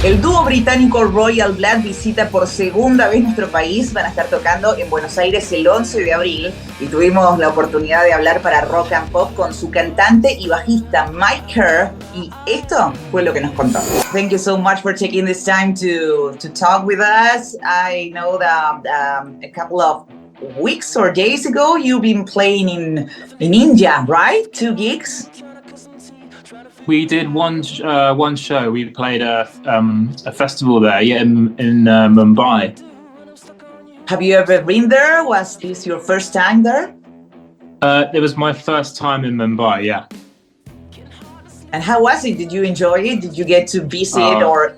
El dúo británico Royal Blood visita por segunda vez nuestro país. Van a estar tocando en Buenos Aires el 11 de abril y tuvimos la oportunidad de hablar para Rock and Pop con su cantante y bajista Kerr, y esto fue lo que nos contó. Thank you so much for taking this time to talk with us. I know that a couple of weeks or days ago you've been playing in India, right? 2 gigs. We did one show. We played a festival there, in Mumbai. Have you ever been there? Was this your first time there? It was my first time in Mumbai, yeah. And how was it? Did you enjoy it? Did you get to visit or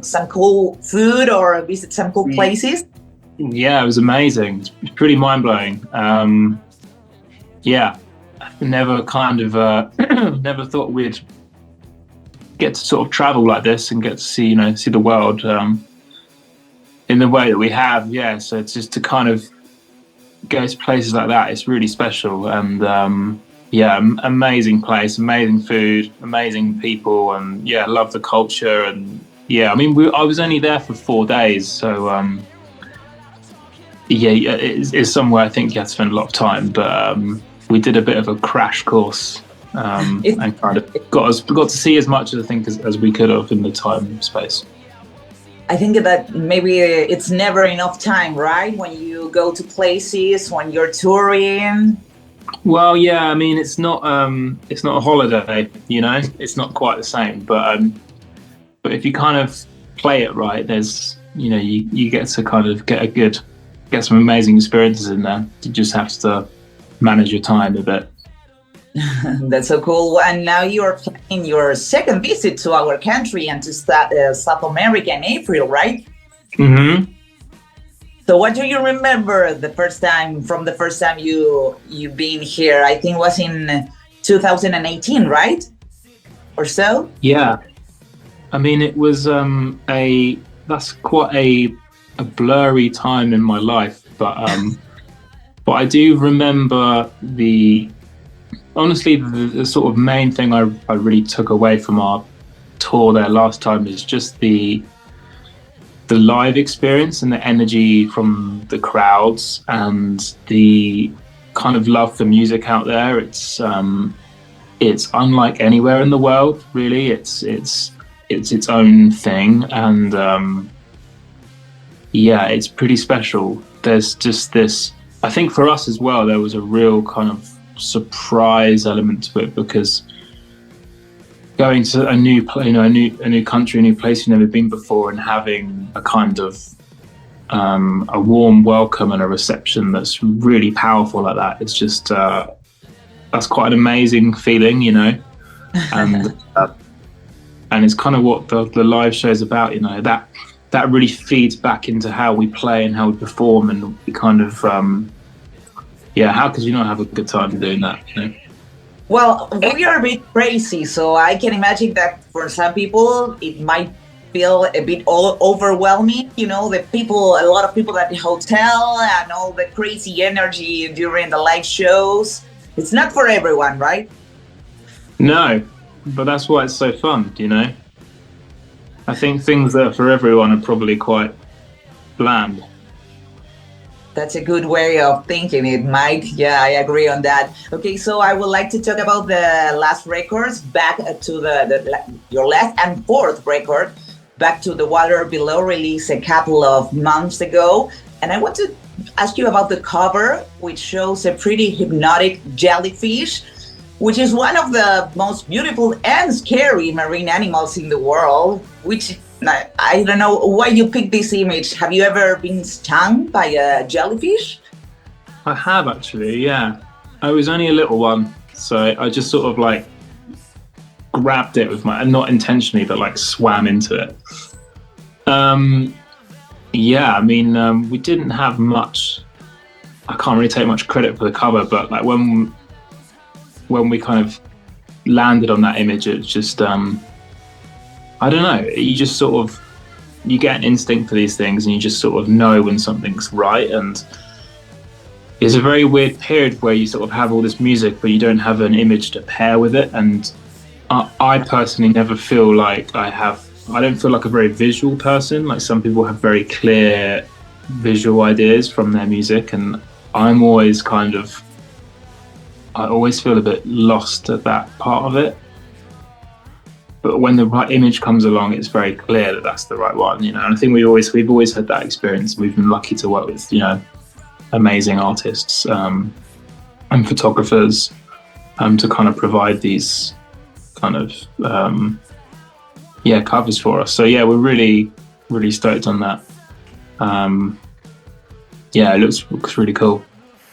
some cool food or visit some cool places? Yeah, it was amazing. It's pretty mind-blowing. Yeah. Never never thought we'd get to sort of travel like this and get to see the world in the way that we have. Yeah, so it's just to kind of go to places like that. It's really special, and amazing place, amazing food, amazing people, and love the culture. And I mean, I was only there for 4 days, so it's somewhere I think you have to spend a lot of time, but. We did a bit of a crash course and kind of got to see as much as we could have in the time space. I think that maybe it's never enough time, right? When you go to places, when you're touring. Well, yeah, I mean, it's not a holiday, it's not quite the same, but if you kind of play it right, there's you get to kind of get some amazing experiences in there. You just have to manage your time a bit. That's so cool. And now you are planning your second visit to our country and to South America in April, right? Mm-hmm. So what do you remember the first time you've been here? I think it was in 2018, right? Or so? Yeah. I mean, it was that's quite a blurry time in my life, but but I do remember the sort of main thing I really took away from our tour there last time is just the live experience and the energy from the crowds and the kind of love for music out there. It's unlike anywhere in the world, really. It's its own thing, and it's pretty special. There's just this. I think for us as well, there was a real kind of surprise element to it, because going to a new country, a new place you've never been before, and having a kind of a warm welcome and a reception that's really powerful like that. It's just that's quite an amazing feeling, and it's kind of what the live show is about, that really feeds back into how we play and how we perform, and we kind of how could you not have a good time doing that? Well, we are a bit crazy, so I can imagine that for some people it might feel a bit overwhelming. A lot of people at the hotel and all the crazy energy during the live shows. It's not for everyone, right? No, but that's why it's so fun, I think things that are for everyone are probably quite bland. That's a good way of thinking it, Mike. Yeah, I agree on that. Okay, so I would like to talk about the last records, back to your last and fourth record, Back to the Water Below, released a couple of months ago. And I want to ask you about the cover, which shows a pretty hypnotic jellyfish, which is one of the most beautiful and scary marine animals in the world, which I don't know why you picked this image. Have you ever been stung by a jellyfish? I have, actually, yeah. I was only a little one, so I just sort of grabbed it with not intentionally, but swam into it. I mean, we didn't have much. I can't really take much credit for the cover, but when we kind of landed on that image, it's just I don't know, you just sort of, you get an instinct for these things, and you just sort of know when something's right. And it's a very weird period where you sort of have all this music, but you don't have an image to pair with it. And I personally never feel like I have I don't feel like a very visual person. Like some people have very clear visual ideas from their music, and I'm always I always feel a bit lost at that part of it. But when the right image comes along, it's very clear that that's the right one, you know. And I think we've always had that experience. We've been lucky to work with, you know, amazing artists and photographers to kind of provide these kind of covers for us. So yeah, we're really stoked on that. It looks really cool.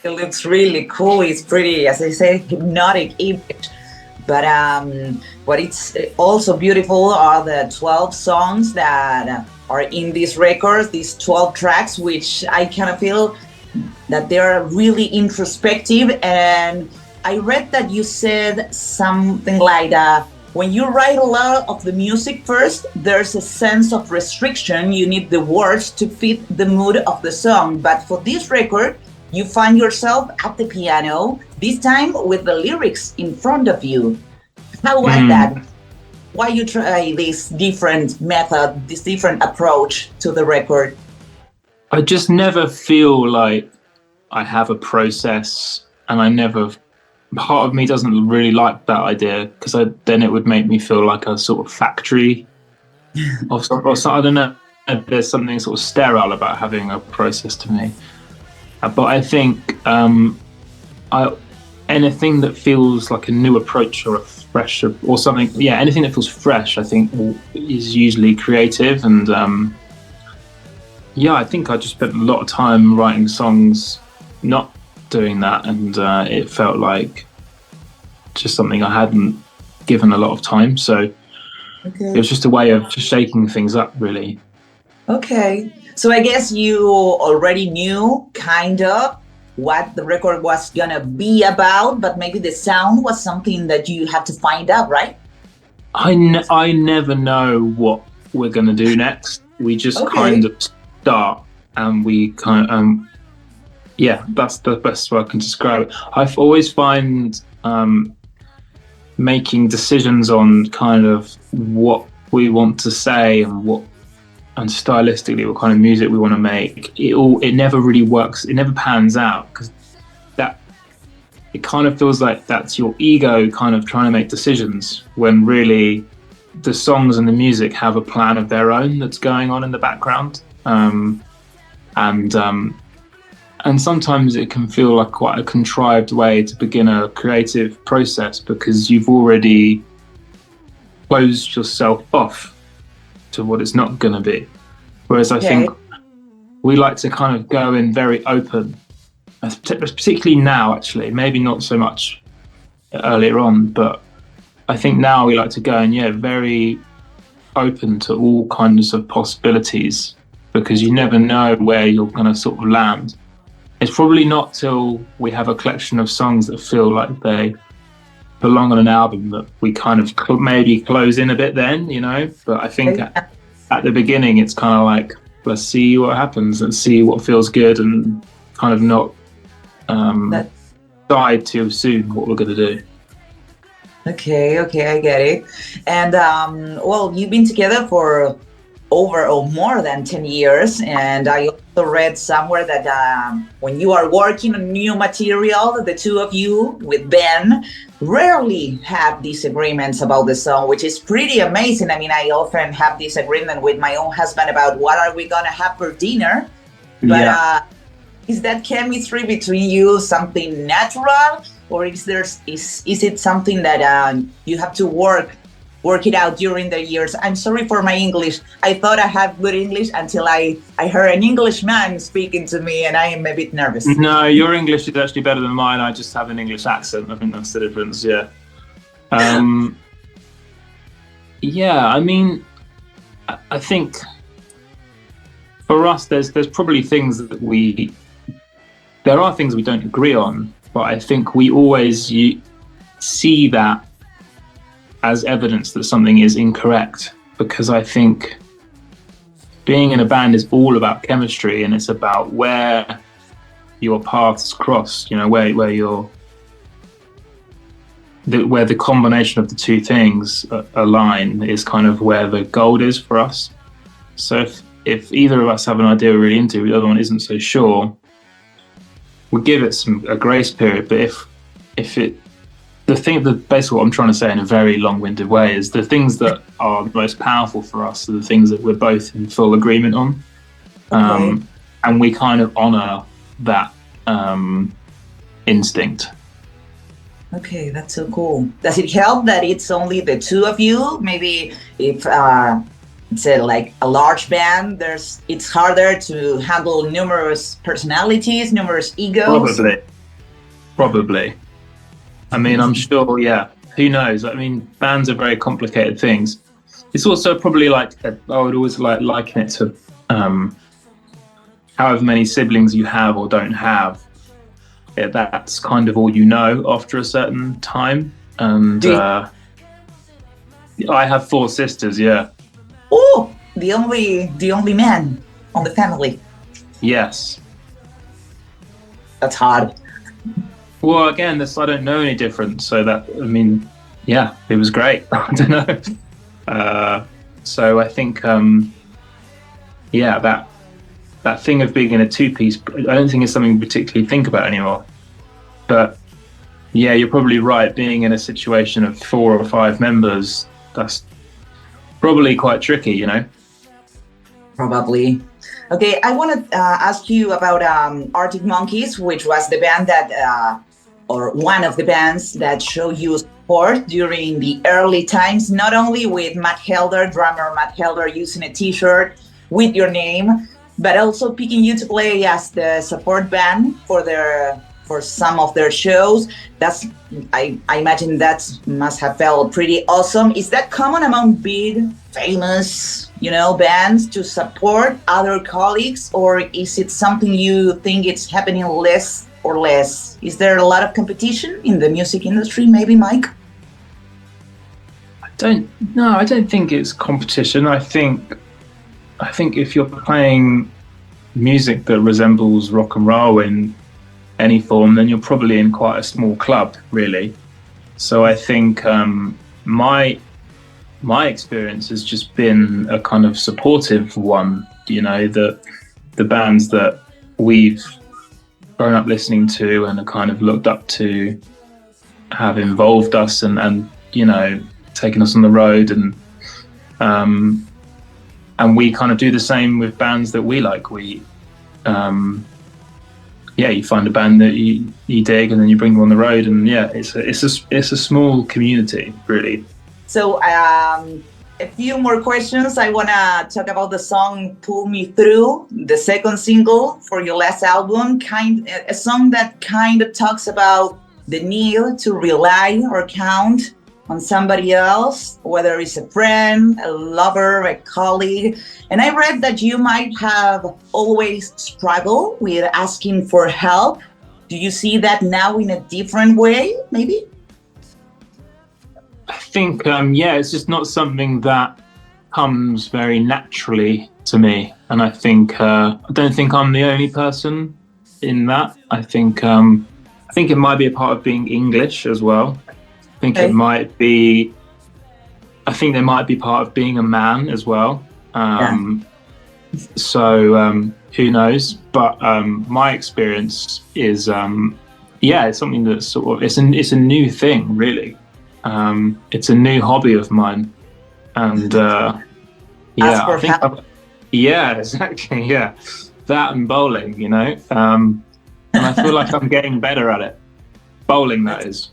It looks really cool. It's pretty, as I say, hypnotic image. But what it's also beautiful are the 12 songs that are in these records, these 12 tracks, which I kind of feel that they're really introspective. And I read that you said something like when you write a lot of the music first, there's a sense of restriction. You need the words to fit the mood of the song. But for this record, you find yourself at the piano, this time with the lyrics in front of you. How was that? Why you try this different method, this different approach to the record? I just never feel like I have a process, and part of me doesn't really like that idea, because then it would make me feel like a sort of factory or something. I don't know. There's something sort of sterile about having a process to me. But I think anything that feels like a new approach or a fresh or something, anything that feels fresh, I think is usually creative. And I think I just spent a lot of time writing songs not doing that, and it felt like just something I hadn't given a lot of time. So it was just a way of shaking things up, really. Okay. So I guess you already knew kind of what the record was gonna be about, but maybe the sound was something that you had to find out, right? I never know what we're gonna do next. We just kind of start, and we kind of that's the best way I can describe it. I've always find making decisions on kind of what we want to say and stylistically what kind of music we want to make, it never really works. It never pans out, because it kind of feels like that's your ego kind of trying to make decisions, when really the songs and the music have a plan of their own that's going on in the background. And sometimes it can feel like quite a contrived way to begin a creative process, because you've already closed yourself off to what it's not going to be. Whereas I think we like to kind of go in very open, particularly now, actually, maybe not so much earlier on, but I think now we like to go in, very open to all kinds of possibilities, because you never know where you're going to sort of land. It's probably not till we have a collection of songs that feel like they belong on an album that we kind of maybe close in a bit then, you know. But I think at the beginning it's kind of like, let's see what happens, let's see what feels good, and kind of not decide too soon what we're going to do. Okay, I get it. And you've been together for over or more than 10 years, and I also read somewhere that when you are working on new material, the two of you with Ben rarely have disagreements about the song, which is pretty amazing. I mean, I often have disagreement with my own husband about what are we gonna have for dinner, but is that chemistry between you something natural, or is it something that you have to work it out during the years? I'm sorry for my English. I thought I had good English until I heard an Englishman speaking to me, and I am a bit nervous. No, your English is actually better than mine. I just have an English accent. I think that's the difference, I mean, I think for us, there's probably things that there are things we don't agree on, but I think we always see that as evidence that something is incorrect, because I think being in a band is all about chemistry, and it's about where your paths cross, you know, where where the combination of the two things align is kind of where the gold is for us. So if either of us have an idea we're really into, the other one isn't so sure, we'll give it a grace period. But basically what I'm trying to say in a very long-winded way is the things that are most powerful for us are the things that we're both in full agreement on. Okay. And we kind of honor that instinct. Okay, that's so cool. Does it help that it's only the two of you? Maybe if it's like a large band, it's harder to handle numerous personalities, numerous egos? Probably. I mean, I'm sure, yeah. Who knows? I mean, bands are very complicated things. It's also probably like, I would always liken it to however many siblings you have or don't have. That's kind of all you know after a certain time. And I have 4 sisters, yeah. Oh, the only man on the family. Yes. That's hard. Well, again, I don't know any different. So that, I mean, yeah, it was great. I don't know. So I think, yeah, that thing of being in a 2-piece, I don't think it's something we particularly think about anymore. But yeah, you're probably right. Being in a situation of 4 or 5 members, that's probably quite tricky, you know? Probably. Okay, I want to ask you about Arctic Monkeys, which was the band that, or one of the bands that showed you support during the early times, not only with Matt Helder, drummer Matt Helder, using a t-shirt with your name, but also picking you to play as the support band for some of their shows. I imagine that must have felt pretty awesome. Is that common among big, famous, bands to support other colleagues, or is it something you think it's happening less or less? Is there a lot of competition in the music industry, maybe, Mike? I don't think it's competition. I think if you're playing music that resembles rock and roll in any form, then you're probably in quite a small club, really. So I think my experience has just been a kind of supportive one. The bands that we've grown up listening to and are kind of looked up to have involved us and taken us on the road, and we kind of do the same with bands that we like. You find a band that you dig, and then you bring them on the road, and it's a small community, really. So a few more questions. I want to talk about the song "Pull Me Through," the second single for your last album. A song that kind of talks about the need to rely or count on somebody else, whether it's a friend, a lover, a colleague. And I read that you might have always struggled with asking for help. Do you see that now in a different way, maybe? I think, it's just not something that comes very naturally to me. And I think, I don't think I'm the only person in that. I think it might be a part of being English as well. I think there might be part of being a man as well. So who knows? But my experience is, it's something that's sort of, it's a new thing, really. It's a new hobby of mine. And exactly. Yeah. That and bowling, and I feel like I'm getting better at it. Bowling, that is.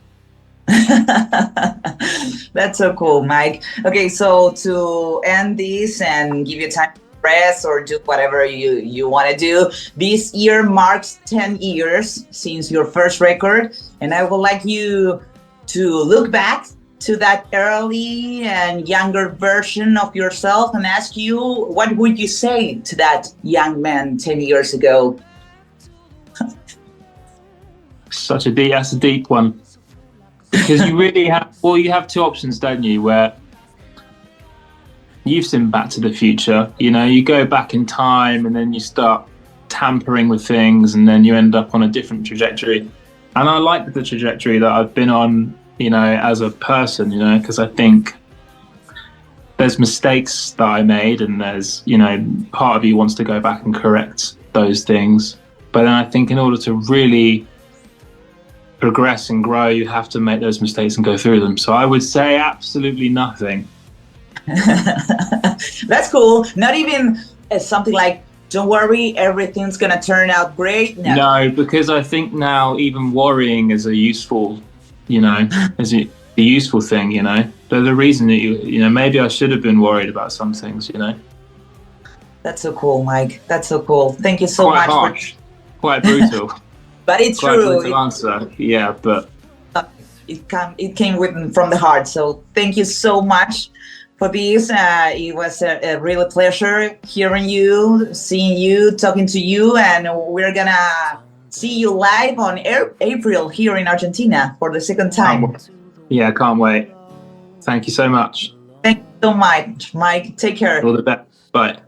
That's so cool, Mike. Okay, so to end this and give you time to rest or do whatever you want to do, this year marks 10 years since your first record, and I would like you to look back to that early and younger version of yourself and ask you, what would you say to that young man 10 years ago? That's a deep one. Because you really have 2 options, don't you? Where you've seen Back to the Future, you go back in time and then you start tampering with things and then you end up on a different trajectory. And I like the trajectory that I've been on you know, as a person, you know, because I think there's mistakes that I made, and there's, you know, part of you wants to go back and correct those things. But then I think in order to really progress and grow, you have to make those mistakes and go through them. So I would say absolutely nothing. That's cool. Not even something like, don't worry, everything's gonna turn out great. No, because I think now even worrying is a useful, you know, is a useful thing, you know. There's a reason that you know, maybe I should have been worried about some things, you know. That's so cool, Mike. That's so cool. Thank you so Quite much. Harsh, quite brutal. But it's quite true. Brutal answer, yeah, but it came from the heart. So thank you so much for this. It was a real pleasure hearing you, seeing you, talking to you, and we're gonna see you live on April here in Argentina for the second time. Yeah, can't wait. Thank you so much. Thank you so much, Mike. Take care. All the best. Bye.